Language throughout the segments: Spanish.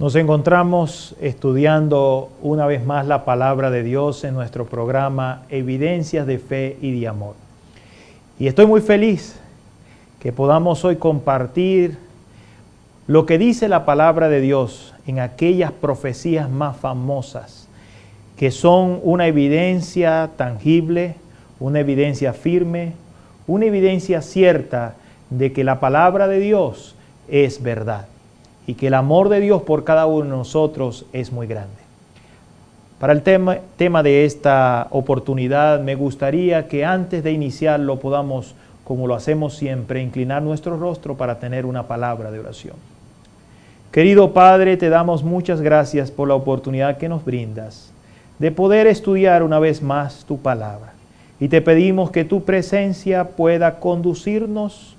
Nos encontramos estudiando una vez más la palabra de Dios en nuestro programa Evidencias de Fe y de Amor. Y estoy muy feliz que podamos hoy compartir lo que dice la palabra de Dios en aquellas profecías más famosas, que son una evidencia tangible, una evidencia firme, una evidencia cierta de que la palabra de Dios es verdad y que el amor de Dios por cada uno de nosotros es muy grande. Para el tema de esta oportunidad, me gustaría que antes de iniciarlo podamos, como lo hacemos siempre, inclinar nuestro rostro para tener una palabra de oración. Querido Padre, te damos muchas gracias por la oportunidad que nos brindas de poder estudiar una vez más tu palabra. Y te pedimos que tu presencia pueda conducirnos,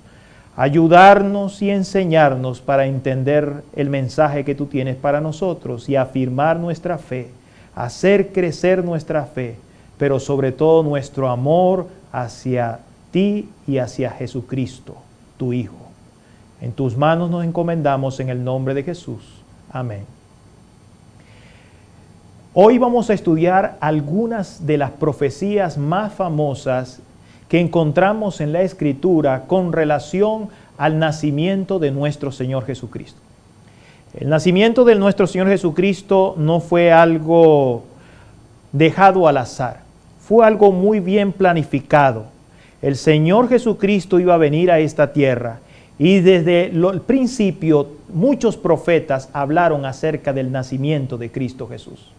ayudarnos y enseñarnos para entender el mensaje que tú tienes para nosotros y afirmar nuestra fe, hacer crecer nuestra fe, pero sobre todo nuestro amor hacia ti y hacia Jesucristo, tu Hijo. En tus manos nos encomendamos en el nombre de Jesús. Amén. Hoy vamos a estudiar algunas de las profecías más famosas que encontramos en la Escritura con relación al nacimiento de nuestro Señor Jesucristo. El nacimiento de nuestro Señor Jesucristo no fue algo dejado al azar, fue algo muy bien planificado. El Señor Jesucristo iba a venir a esta tierra y desde el principio muchos profetas hablaron acerca del nacimiento de Cristo Jesús.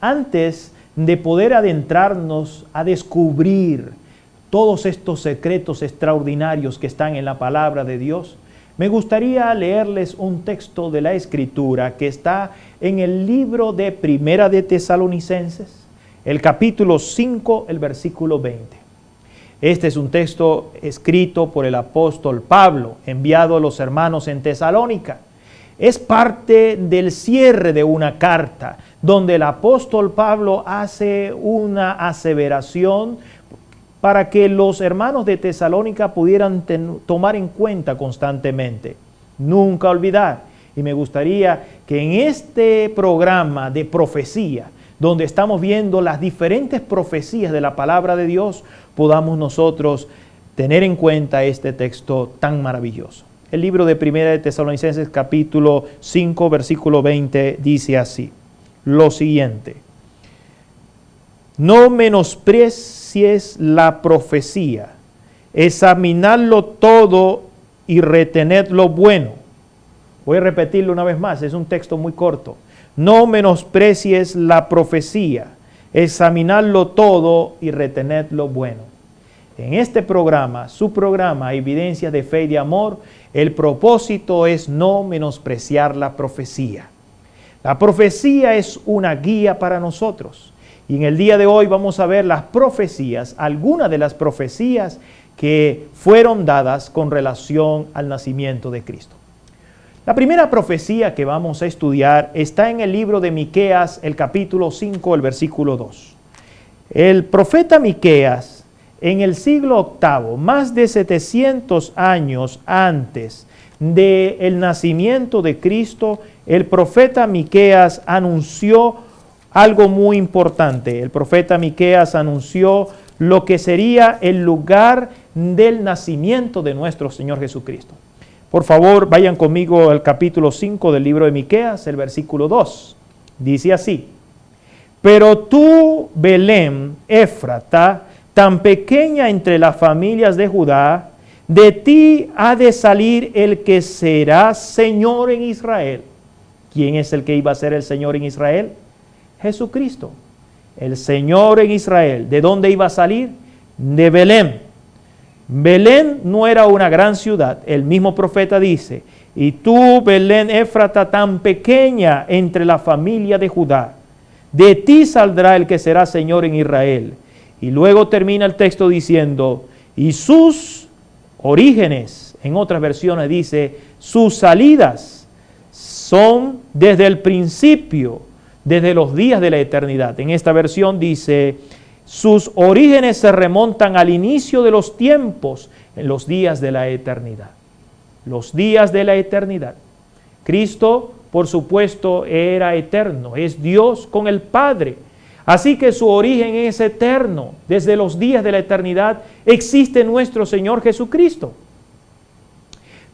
Antes de poder adentrarnos a descubrir todos estos secretos extraordinarios que están en la palabra de Dios, me gustaría leerles un texto de la Escritura que está en el libro de Primera de Tesalonicenses, el capítulo 5, el versículo 20. Este es un texto escrito por el apóstol Pablo, enviado a los hermanos en Tesalónica. Es parte del cierre de una carta, donde el apóstol Pablo hace una aseveración para que los hermanos de Tesalónica pudieran tomar en cuenta constantemente. Nunca olvidar. Y me gustaría que en este programa de profecía, donde estamos viendo las diferentes profecías de la palabra de Dios, podamos nosotros tener en cuenta este texto tan maravilloso. El libro de Primera de Tesalonicenses, capítulo 5, versículo 20, dice así, lo siguiente: no menosprecies la profecía, examinadlo todo y retened lo bueno. Voy a repetirlo una vez más, es un texto muy corto. No menosprecies la profecía, examinadlo todo y retened lo bueno. En este programa, su programa Evidencias de Fe y de Amor, el propósito es no menospreciar la profecía. La profecía es una guía para nosotros. Y en el día de hoy vamos a ver las profecías, algunas de las profecías que fueron dadas con relación al nacimiento de Cristo. La primera profecía que vamos a estudiar está en el libro de Miqueas, el capítulo 5, el versículo 2. El profeta Miqueas, en el siglo VIII, más de 700 años antes del nacimiento de Cristo, el profeta Miqueas anunció algo muy importante. El profeta Miqueas anunció lo que sería el lugar del nacimiento de nuestro Señor Jesucristo. Por favor, vayan conmigo al capítulo 5 del libro de Miqueas, el versículo 2. Dice así: pero tú, Belén, Éfrata, tan pequeña entre las familias de Judá, de ti ha de salir el que será Señor en Israel. ¿Quién es el que iba a ser el Señor en Israel? Jesucristo, el Señor en Israel. ¿De dónde iba a salir? De Belén. Belén no era una gran ciudad. El mismo profeta dice: y tú, Belén Éfrata, tan pequeña entre la familia de Judá, de ti saldrá el que será Señor en Israel. Y luego termina el texto diciendo: y sus orígenes, en otras versiones dice, sus salidas son desde el principio, desde los días de la eternidad. En esta versión dice: sus orígenes se remontan al inicio de los tiempos, en los días de la eternidad. Los días de la eternidad. Cristo por supuesto, era eterno. Es Dios con el Padre. Así que su origen es eterno. Desde los días de la eternidad existe nuestro Señor Jesucristo.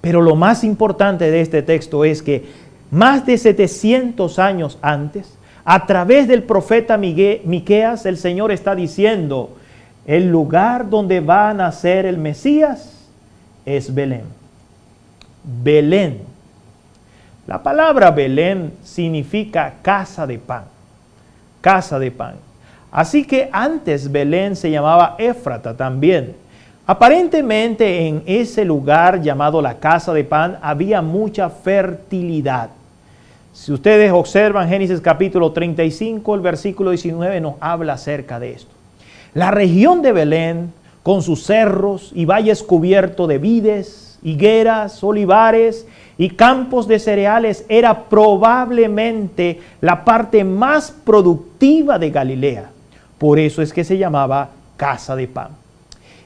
Pero lo más importante de este texto es que más de 700 años antes, a través del profeta Miqueas, el Señor está diciendo, el lugar donde va a nacer el Mesías es Belén. Belén. La palabra Belén significa casa de pan. Casa de pan. Así que antes Belén se llamaba Éfrata también. Aparentemente en ese lugar llamado la casa de pan había mucha fertilidad. Si ustedes observan Génesis capítulo 35, el versículo 19 nos habla acerca de esto. La región de Belén, con sus cerros y valles cubiertos de vides, higueras, olivares y campos de cereales, era probablemente la parte más productiva de Galilea. Por eso es que se llamaba casa de pan.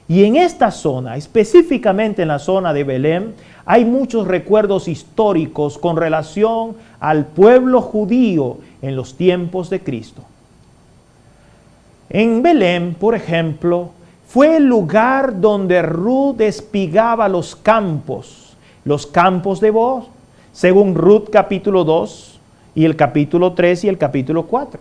Y en esta zona, específicamente en la zona de Belén, hay muchos recuerdos históricos con relación al pueblo judío en los tiempos de Cristo. En Belén, por ejemplo, fue el lugar donde Ruth espigaba los campos de Booz, según Ruth capítulo 2 y el capítulo 3 y el capítulo 4.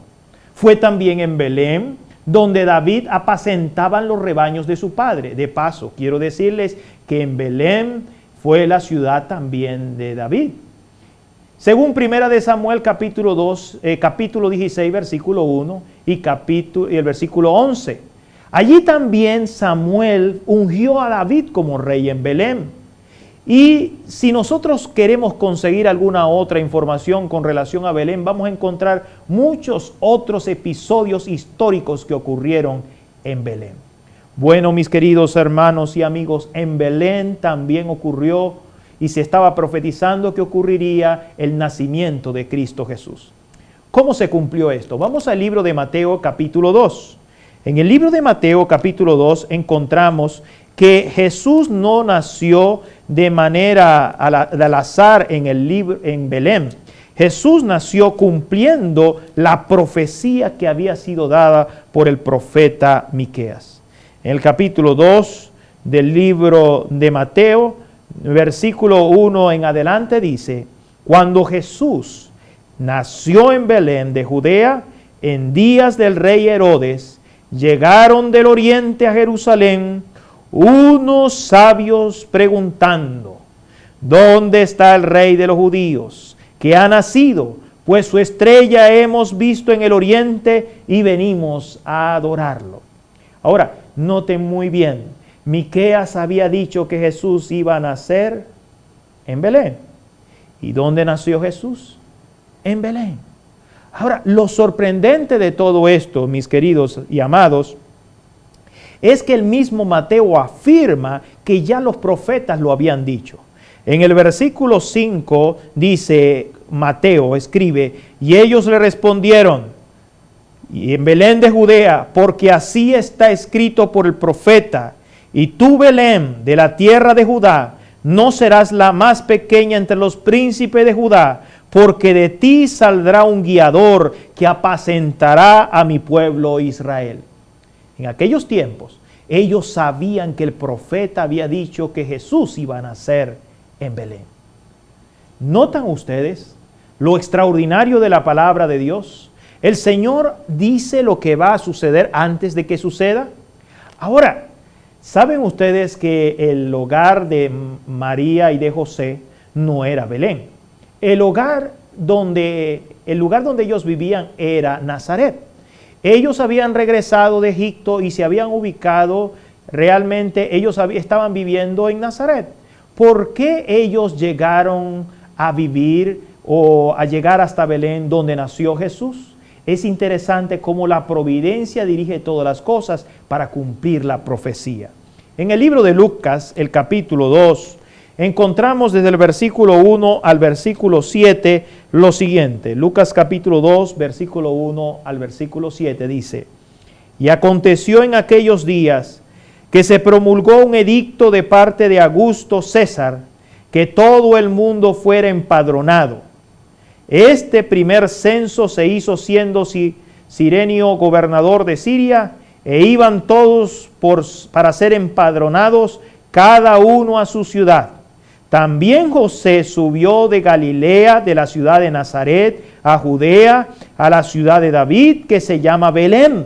Fue también en Belén donde David apacentaban los rebaños de su padre. De paso, quiero decirles que en Belén fue la ciudad también de David. Según Primera de Samuel capítulo 16, versículo 1 y el versículo 11. Allí también Samuel ungió a David como rey en Belén. Y si nosotros queremos conseguir alguna otra información con relación a Belén, vamos a encontrar muchos otros episodios históricos que ocurrieron en Belén. Bueno, mis queridos hermanos y amigos, en Belén también ocurrió y se estaba profetizando que ocurriría el nacimiento de Cristo Jesús. ¿Cómo se cumplió esto? Vamos al libro de Mateo capítulo 2. En el libro de Mateo capítulo 2 encontramos que Jesús no nació de manera al azar en Belén. Jesús nació cumpliendo la profecía que había sido dada por el profeta Miqueas. En el capítulo 2 del libro de Mateo, versículo 1 en adelante dice, cuando Jesús nació en Belén de Judea, en días del rey Herodes, llegaron del oriente a Jerusalén unos sabios preguntando, ¿dónde está el rey de los judíos que ha nacido? Pues su estrella hemos visto en el oriente y venimos a adorarlo. Ahora, noten muy bien, Miqueas había dicho que Jesús iba a nacer en Belén. ¿Y dónde nació Jesús? En Belén. Ahora, lo sorprendente de todo esto, mis queridos y amados, es que el mismo Mateo afirma que ya los profetas lo habían dicho. En el versículo 5 dice, Mateo escribe, y ellos le respondieron, y en Belén de Judea, porque así está escrito por el profeta, y tú, Belén, de la tierra de Judá, no serás la más pequeña entre los príncipes de Judá, porque de ti saldrá un guiador que apacentará a mi pueblo Israel. En aquellos tiempos, ellos sabían que el profeta había dicho que Jesús iba a nacer en Belén. ¿Notan ustedes lo extraordinario de la palabra de Dios? El Señor dice lo que va a suceder antes de que suceda. Ahora, ¿saben ustedes que el hogar de María y de José no era Belén? El lugar donde ellos vivían era Nazaret. Ellos habían regresado de Egipto y se habían ubicado, realmente ellos estaban viviendo en Nazaret. ¿Por qué ellos llegaron a vivir o a llegar hasta Belén donde nació Jesús? Es interesante cómo la providencia dirige todas las cosas para cumplir la profecía. En el libro de Lucas, el capítulo 2, encontramos desde el versículo 1 al versículo 7 lo siguiente. Lucas capítulo 2, versículo 1 al versículo 7 dice, y aconteció en aquellos días que se promulgó un edicto de parte de Augusto César, que todo el mundo fuera empadronado. Este primer censo se hizo siendo Cirenio gobernador de Siria, e iban todos para ser empadronados, cada uno a su ciudad. También José subió de Galilea, de la ciudad de Nazaret, a Judea, a la ciudad de David, que se llama Belén,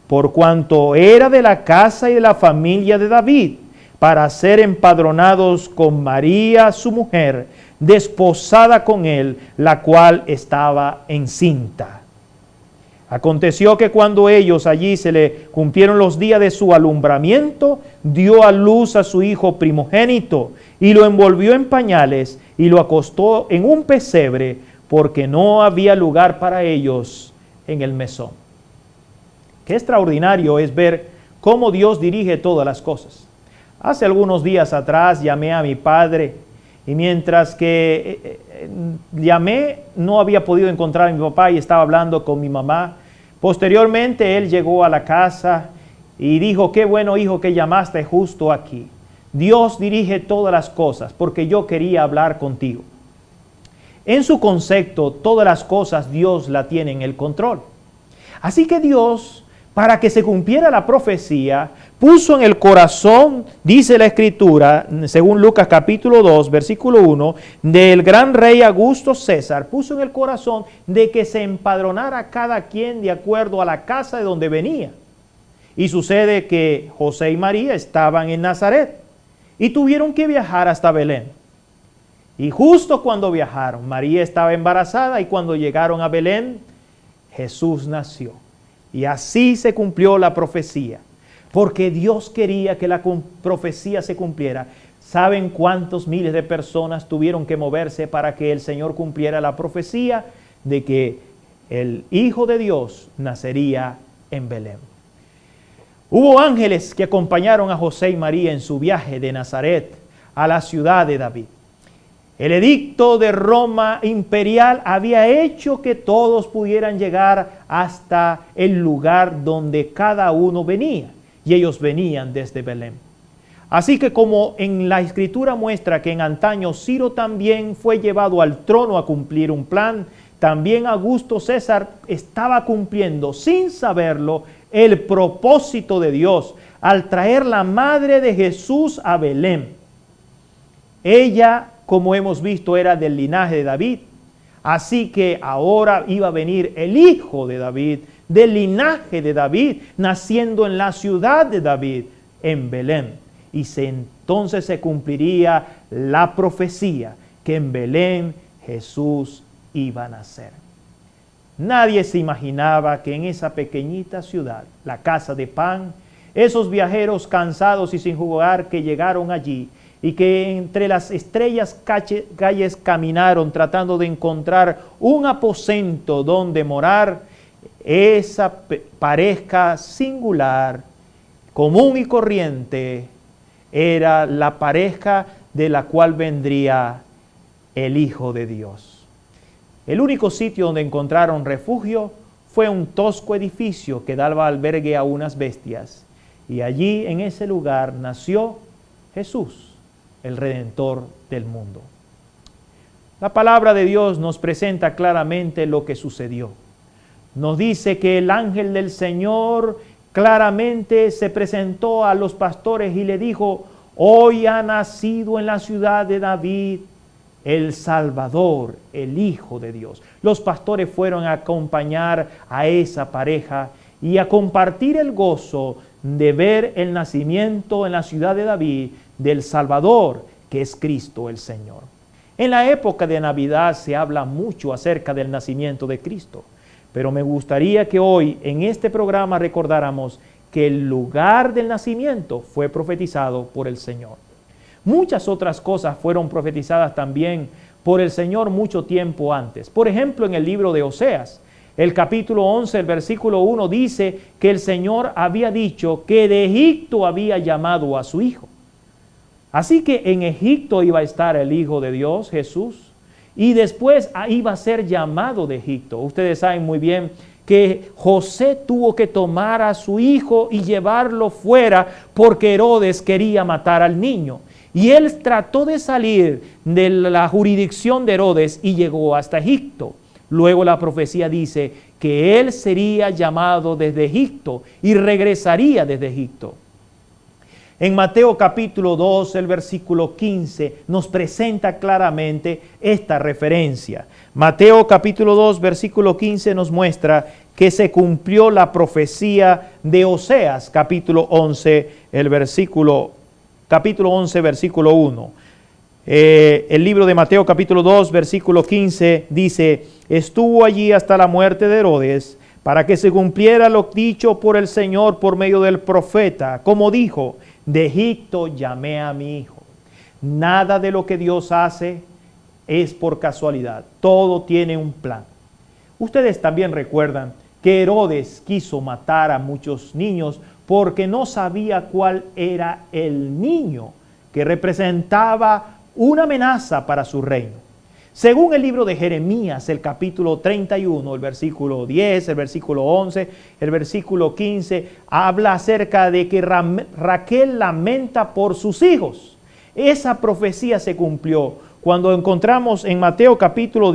por cuanto era de la casa y de la familia de David, para ser empadronados con María, su mujer, desposada con él, la cual estaba encinta. Aconteció que cuando ellos allí se le cumplieron los días de su alumbramiento, dio a luz a su hijo primogénito y lo envolvió en pañales y lo acostó en un pesebre, porque no había lugar para ellos en el mesón. Qué extraordinario es ver cómo Dios dirige todas las cosas. Hace algunos días atrás llamé a mi padre, y mientras que llamé no había podido encontrar a mi papá y estaba hablando con mi mamá. Posteriormente él llegó a la casa y dijo: qué bueno, hijo, que llamaste justo aquí. Dios dirige todas las cosas porque yo quería hablar contigo. En su concepto, todas las cosas Dios la tiene en el control. Así que Dios, para que se cumpliera la profecía, puso en el corazón, dice la Escritura, según Lucas capítulo 2, versículo 1, del gran rey Augusto César, puso en el corazón de que se empadronara cada quien de acuerdo a la casa de donde venía. Y sucede que José y María estaban en Nazaret y tuvieron que viajar hasta Belén. Y justo cuando viajaron, María estaba embarazada, y cuando llegaron a Belén, Jesús nació. Y así se cumplió la profecía, porque Dios quería que la profecía se cumpliera. ¿Saben cuántos miles de personas tuvieron que moverse para que el Señor cumpliera la profecía de que el Hijo de Dios nacería en Belén? Hubo ángeles que acompañaron a José y María en su viaje de Nazaret a la ciudad de David. El edicto de Roma imperial había hecho que todos pudieran llegar hasta el lugar donde cada uno venía, y ellos venían desde Belén. Así que, como en la Escritura muestra que en antaño Ciro también fue llevado al trono a cumplir un plan, también Augusto César estaba cumpliendo, sin saberlo, el propósito de Dios al traer la madre de Jesús a Belén. Ella, como hemos visto, era del linaje de David. Así que ahora iba a venir el hijo de David, del linaje de David, naciendo en la ciudad de David, en Belén. Y entonces se cumpliría la profecía que en Belén Jesús iba a nacer. Nadie se imaginaba que en esa pequeñita ciudad, la casa de pan, esos viajeros cansados y sin jugar que llegaron allí, y que entre las estrellas calles caminaron tratando de encontrar un aposento donde morar, esa pareja singular, común y corriente, era la pareja de la cual vendría el Hijo de Dios. El único sitio donde encontraron refugio fue un tosco edificio que daba albergue a unas bestias, y allí en ese lugar nació Jesús, el Redentor del mundo. La palabra de Dios nos presenta claramente lo que sucedió. Nos dice que el ángel del Señor claramente se presentó a los pastores y le dijo: hoy ha nacido en la ciudad de David el Salvador, el Hijo de Dios. Los pastores fueron a acompañar a esa pareja y a compartir el gozo de ver el nacimiento en la ciudad de David del Salvador, que es Cristo el Señor. En la época de Navidad se habla mucho acerca del nacimiento de Cristo, pero me gustaría que hoy en este programa recordáramos que el lugar del nacimiento fue profetizado por el Señor. Muchas otras cosas fueron profetizadas también por el Señor mucho tiempo antes. Por ejemplo, en el libro de Oseas, el capítulo 11, el versículo 1 dice que el Señor había dicho que de Egipto había llamado a su Hijo. Así que en Egipto iba a estar el Hijo de Dios, Jesús, y después iba a ser llamado de Egipto. Ustedes saben muy bien que José tuvo que tomar a su hijo y llevarlo fuera porque Herodes quería matar al niño. Y él trató de salir de la jurisdicción de Herodes y llegó hasta Egipto. Luego la profecía dice que él sería llamado desde Egipto y regresaría desde Egipto. En Mateo capítulo 2, el versículo 15, nos presenta claramente esta referencia. Mateo capítulo 2, versículo 15 nos muestra que se cumplió la profecía de Oseas, capítulo 11, capítulo 11, versículo 1. El libro de Mateo capítulo 2, versículo 15 dice: estuvo allí hasta la muerte de Herodes, para que se cumpliera lo dicho por el Señor por medio del profeta, como dijo: de Egipto llamé a mi hijo. Nada de lo que Dios hace es por casualidad, todo tiene un plan. Ustedes también recuerdan que Herodes quiso matar a muchos niños porque no sabía cuál era el niño que representaba una amenaza para su reino. Según el libro de Jeremías, el capítulo 31, el versículo 10, el versículo 11, el versículo 15, habla acerca de que Raquel lamenta por sus hijos. Esa profecía se cumplió cuando encontramos en Mateo capítulo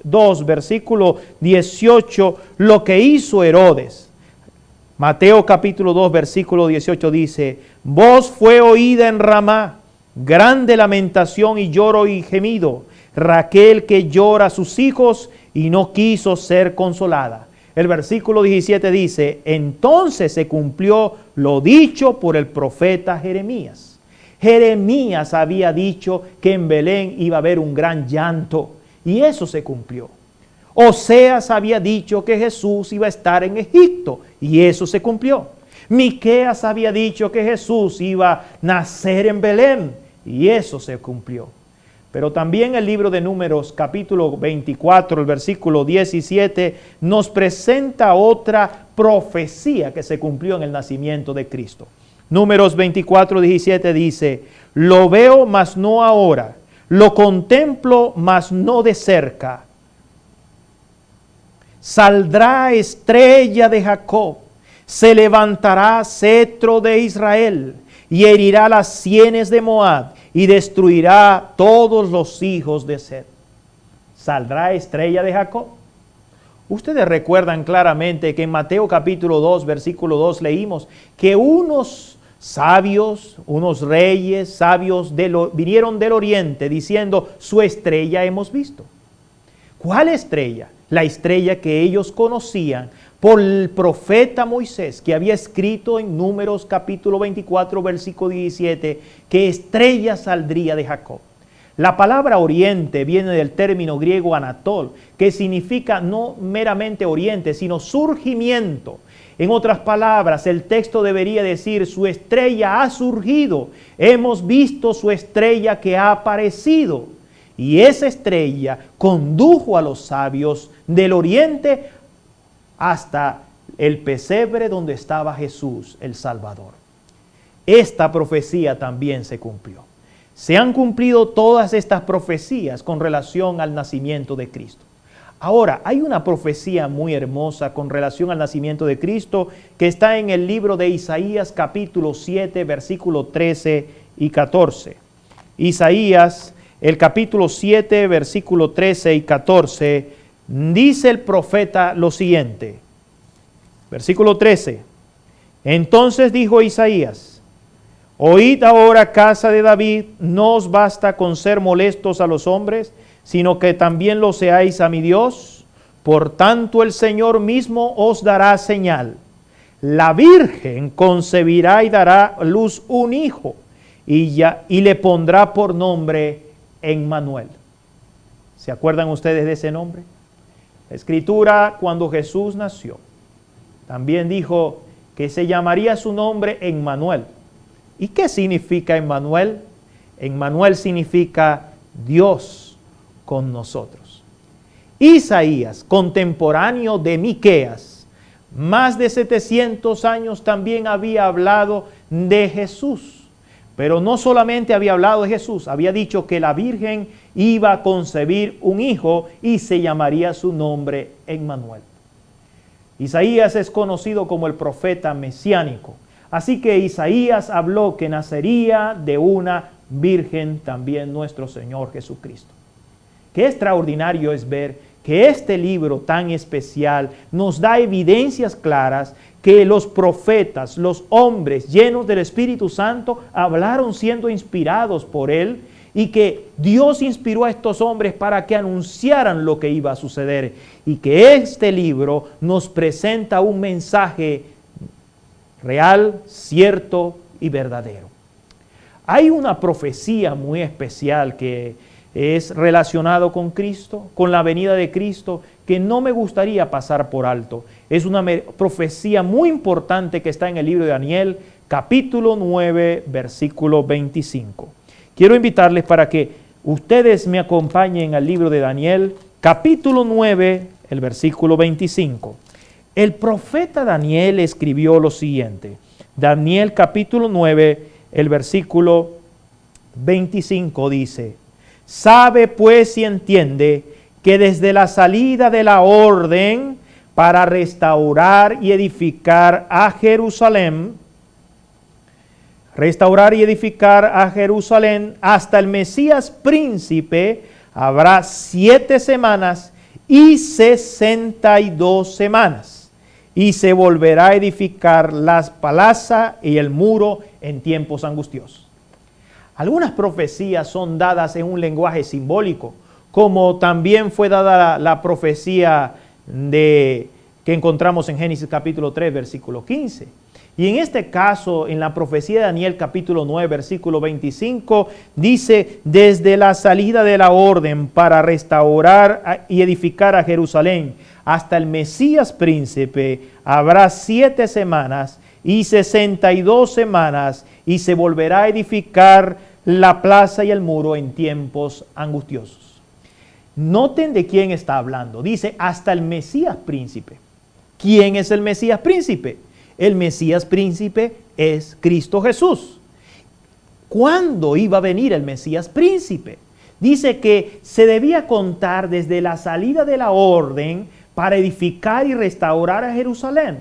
2, versículo 18, lo que hizo Herodes. Mateo capítulo 2, versículo 18 dice: voz fue oída en Ramá, grande lamentación y lloro y gemido, Raquel que llora a sus hijos y no quiso ser consolada. El versículo 17 dice: entonces se cumplió lo dicho por el profeta Jeremías. Jeremías había dicho que en Belén iba a haber un gran llanto, y eso se cumplió. Oseas había dicho que Jesús iba a estar en Egipto, y eso se cumplió. Miqueas había dicho que Jesús iba a nacer en Belén, y eso se cumplió. Pero también el libro de Números, capítulo 24, el versículo 17, nos presenta otra profecía que se cumplió en el nacimiento de Cristo. Números 24, 17 dice: lo veo, mas no ahora, lo contemplo, mas no de cerca. Saldrá estrella de Jacob, se levantará cetro de Israel, y herirá las sienes de Moab, y destruirá todos los hijos de Seth. ¿Saldrá estrella de Jacob? Ustedes recuerdan claramente que en Mateo capítulo 2, versículo 2 leímos que unos sabios, unos reyes sabios vinieron del oriente diciendo: su estrella hemos visto. ¿Cuál estrella? La estrella que ellos conocían por el profeta Moisés, que había escrito en Números capítulo 24, versículo 17, que estrella saldría de Jacob. La palabra oriente viene del término griego anatol, que significa no meramente oriente, sino surgimiento. En otras palabras, el texto debería decir: su estrella ha surgido, hemos visto su estrella que ha aparecido. Y esa estrella condujo a los sabios del oriente hasta el pesebre donde estaba Jesús, el Salvador. Esta profecía también se cumplió. Se han cumplido todas estas profecías con relación al nacimiento de Cristo. Ahora, hay una profecía muy hermosa con relación al nacimiento de Cristo que está en el libro de Isaías capítulo 7, versículo 13 y 14. Isaías, el capítulo 7, versículo 13 y 14, dice el profeta lo siguiente. Versículo 13. Entonces dijo Isaías: oíd ahora, casa de David, no os basta con ser molestos a los hombres, sino que también lo seáis a mi Dios. Por tanto el Señor mismo os dará señal. La Virgen concebirá y dará a luz un hijo, y le pondrá por nombre Emmanuel. ¿Se acuerdan ustedes de ese nombre? La Escritura, cuando Jesús nació, también dijo que se llamaría su nombre Emmanuel. ¿Y qué significa Emmanuel? Emmanuel significa Dios con nosotros. Isaías, contemporáneo de Miqueas, más de 700 años también había hablado de Jesús. Pero no solamente había hablado de Jesús, había dicho que la Virgen iba a concebir un hijo y se llamaría su nombre Emmanuel. Isaías es conocido como el profeta mesiánico. Así que Isaías habló que nacería de una virgen también nuestro Señor Jesucristo. Qué extraordinario es ver que este libro tan especial nos da evidencias claras que los profetas, los hombres llenos del Espíritu Santo, hablaron siendo inspirados por él, y que Dios inspiró a estos hombres para que anunciaran lo que iba a suceder, y que este libro nos presenta un mensaje real, cierto y verdadero. Hay una profecía muy especial que es relacionado con Cristo, con la venida de Cristo, que no me gustaría pasar por alto. Es una profecía muy importante que está en el libro de Daniel, capítulo 9, versículo 25. Quiero invitarles para que ustedes me acompañen al libro de Daniel, capítulo 9, el versículo 25. El profeta Daniel escribió lo siguiente. Daniel capítulo 9, el versículo 25 dice: sabe pues y entiende que desde la salida de la orden para restaurar y edificar a Jerusalén, hasta el Mesías príncipe, habrá 7 semanas y 62 semanas, y se volverá a edificar la plaza y el muro en tiempos angustiosos. Algunas profecías son dadas en un lenguaje simbólico, como también fue dada la profecía que encontramos en Génesis capítulo 3, versículo 15. Y en este caso, en la profecía de Daniel capítulo 9, versículo 25, dice: desde la salida de la orden para restaurar y edificar a Jerusalén hasta el Mesías príncipe, habrá 7 semanas y 62 semanas, y se volverá a edificar la plaza y el muro en tiempos angustiosos. Noten de quién está hablando. Dice hasta el Mesías príncipe. ¿Quién es el Mesías príncipe? El Mesías príncipe es Cristo Jesús. ¿Cuándo iba a venir el Mesías príncipe? Dice que se debía contar desde la salida de la orden para edificar y restaurar a Jerusalén.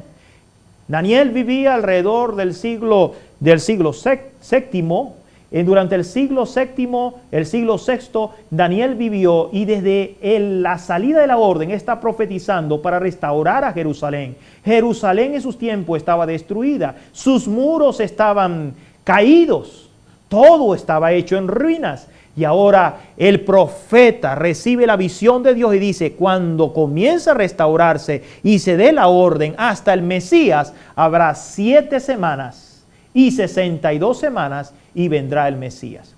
Daniel vivía alrededor del siglo VII. Durante el siglo VII, el siglo VI, Daniel vivió, y desde la salida de la orden está profetizando para restaurar a Jerusalén. Jerusalén en sus tiempos estaba destruida, sus muros estaban caídos, todo estaba hecho en ruinas. Y ahora el profeta recibe la visión de Dios y dice: cuando comienza a restaurarse y se dé la orden hasta el Mesías, habrá 7 semanas y 62 semanas, y vendrá el Mesías.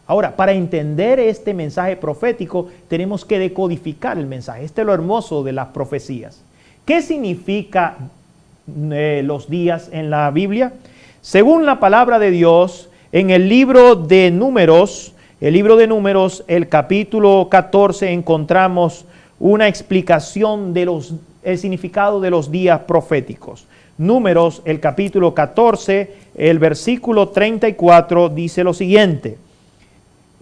Ahora, para entender este mensaje profético, tenemos que decodificar el mensaje. Este es lo hermoso de las profecías. ¿Qué significa los días en la Biblia? Según la palabra de Dios, en el libro de Números, el capítulo 14, encontramos una explicación del significado de los días proféticos. Números, el capítulo 14, el versículo 34 dice lo siguiente: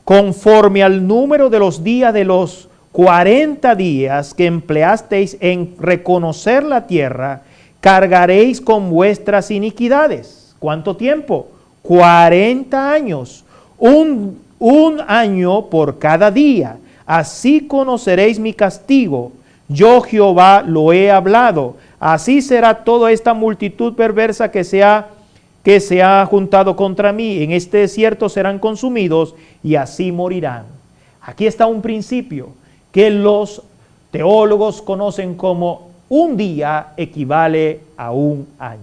conforme al número de los días de los 40 días que empleasteis en reconocer la tierra, cargaréis con vuestras iniquidades. ¿Cuánto tiempo? 40 años, un año por cada día. Así conoceréis mi castigo. Yo Jehová lo he hablado. Así será toda esta multitud perversa que se ha juntado contra mí. En este desierto serán consumidos y así morirán. Aquí está un principio que los teólogos conocen como un día equivale a un año.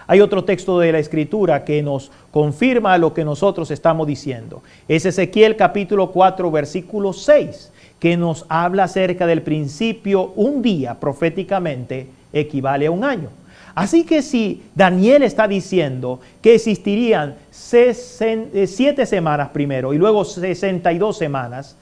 Hay otro texto de la Escritura que nos confirma lo que nosotros estamos diciendo. Es Ezequiel capítulo 4, versículo 6. Que nos habla acerca del principio: un día proféticamente equivale a un año. Así que si Daniel está diciendo que existirían 7 semanas primero y luego 62 semanas,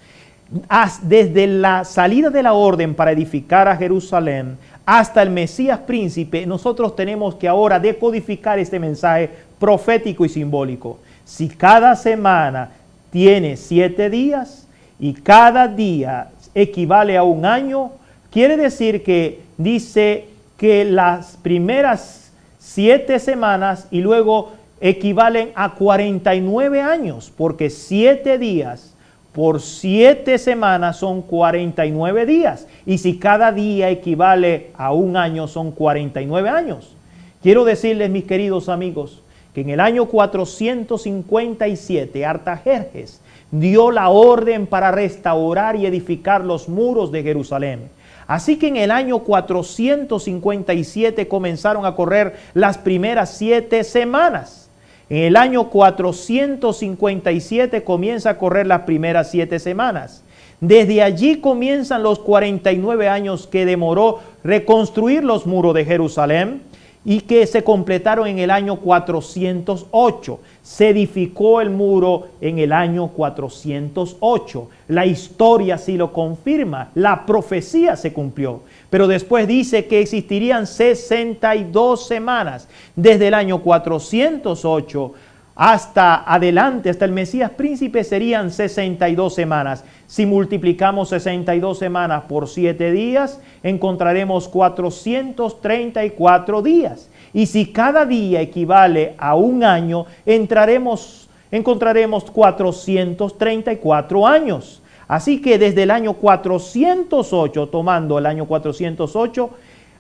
desde la salida de la orden para edificar a Jerusalén hasta el Mesías príncipe, nosotros tenemos que ahora decodificar este mensaje profético y simbólico. Si cada semana tiene 7 días, y cada día equivale a un año, quiere decir que dice que las primeras 7 semanas y luego equivalen a 49 años, porque 7 días por 7 semanas son 49 días. Y si cada día equivale a un año, son 49 años. Quiero decirles, mis queridos amigos, que en el año 457 Artajerjes dio la orden para restaurar y edificar los muros de Jerusalén. Así que en el año 457 comenzaron a correr las primeras 7 semanas. En el año 457 comienza a correr las primeras 7 semanas. Desde allí comienzan los 49 años que demoró reconstruir los muros de Jerusalén y que se completaron en el año 408. Se edificó el muro en el año 408. La historia sí lo confirma, la profecía se cumplió. Pero después dice que existirían 62 semanas. Desde el año 408 hasta adelante, hasta el Mesías príncipe, serían 62 semanas. Si multiplicamos 62 semanas por 7 días, encontraremos 434 días. Y si cada día equivale a un año, encontraremos 434 años. Así que desde el año 408, tomando el año 408,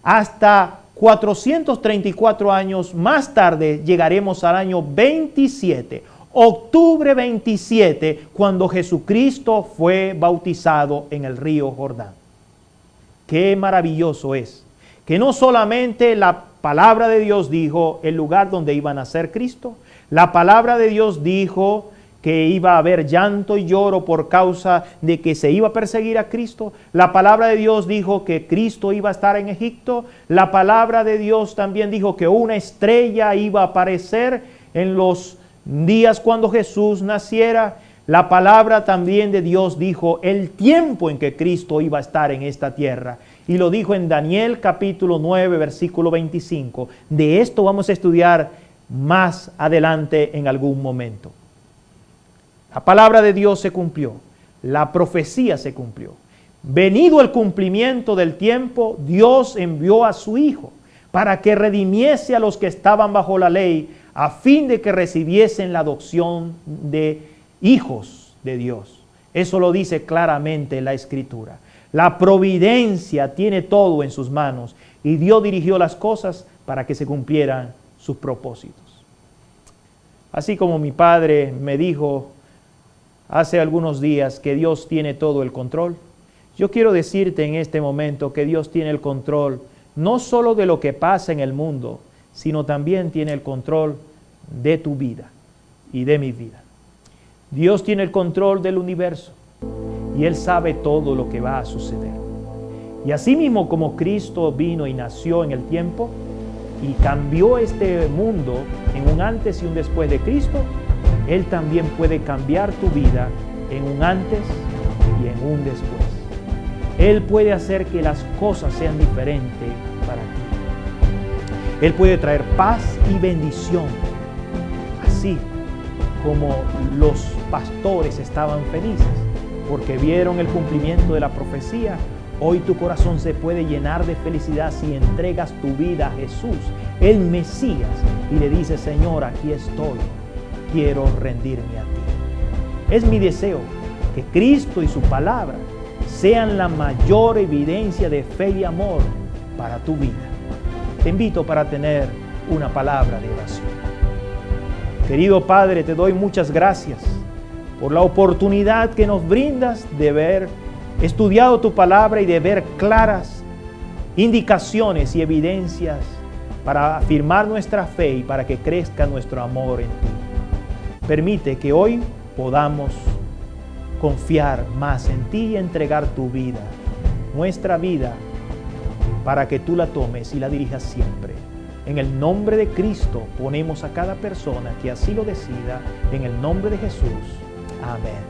hasta 434 años más tarde llegaremos al año 27, octubre 27, cuando Jesucristo fue bautizado en el río Jordán. Qué maravilloso es que no solamente la palabra de Dios dijo el lugar donde iba a nacer Cristo, la palabra de Dios dijo que iba a haber llanto y lloro por causa de que se iba a perseguir a Cristo. La palabra de Dios dijo que Cristo iba a estar en Egipto. La palabra de Dios también dijo que una estrella iba a aparecer en los días cuando Jesús naciera. La palabra también de Dios dijo el tiempo en que Cristo iba a estar en esta tierra. Y lo dijo en Daniel capítulo 9, versículo 25. De esto vamos a estudiar más adelante en algún momento. La palabra de Dios se cumplió, la profecía se cumplió. Venido el cumplimiento del tiempo, Dios envió a su Hijo para que redimiese a los que estaban bajo la ley, a fin de que recibiesen la adopción de hijos de Dios. Eso lo dice claramente la Escritura. La providencia tiene todo en sus manos y Dios dirigió las cosas para que se cumplieran sus propósitos. Así como mi padre me dijo hace algunos días que Dios tiene todo el control, yo quiero decirte en este momento que Dios tiene el control no solo de lo que pasa en el mundo, sino también tiene el control de tu vida y de mi vida. Dios tiene el control del universo y Él sabe todo lo que va a suceder. Y así mismo como Cristo vino y nació en el tiempo y cambió este mundo en un antes y un después de Cristo, Él también puede cambiar tu vida en un antes y en un después. Él puede hacer que las cosas sean diferentes para ti. Él puede traer paz y bendición, así como los pastores estaban felices porque vieron el cumplimiento de la profecía. Hoy tu corazón se puede llenar de felicidad si entregas tu vida a Jesús, el Mesías, y le dices: Señor, aquí estoy. Quiero rendirme a ti. Es mi deseo que Cristo y su palabra sean la mayor evidencia de fe y amor para tu vida. Te invito para tener una palabra de oración. Querido Padre, te doy muchas gracias por la oportunidad que nos brindas de haber estudiado tu palabra y de ver claras indicaciones y evidencias para afirmar nuestra fe y para que crezca nuestro amor en ti. Permite que hoy podamos confiar más en ti y entregar tu vida, nuestra vida, para que tú la tomes y la dirijas siempre. En el nombre de Cristo ponemos a cada persona que así lo decida, en el nombre de Jesús. Amén.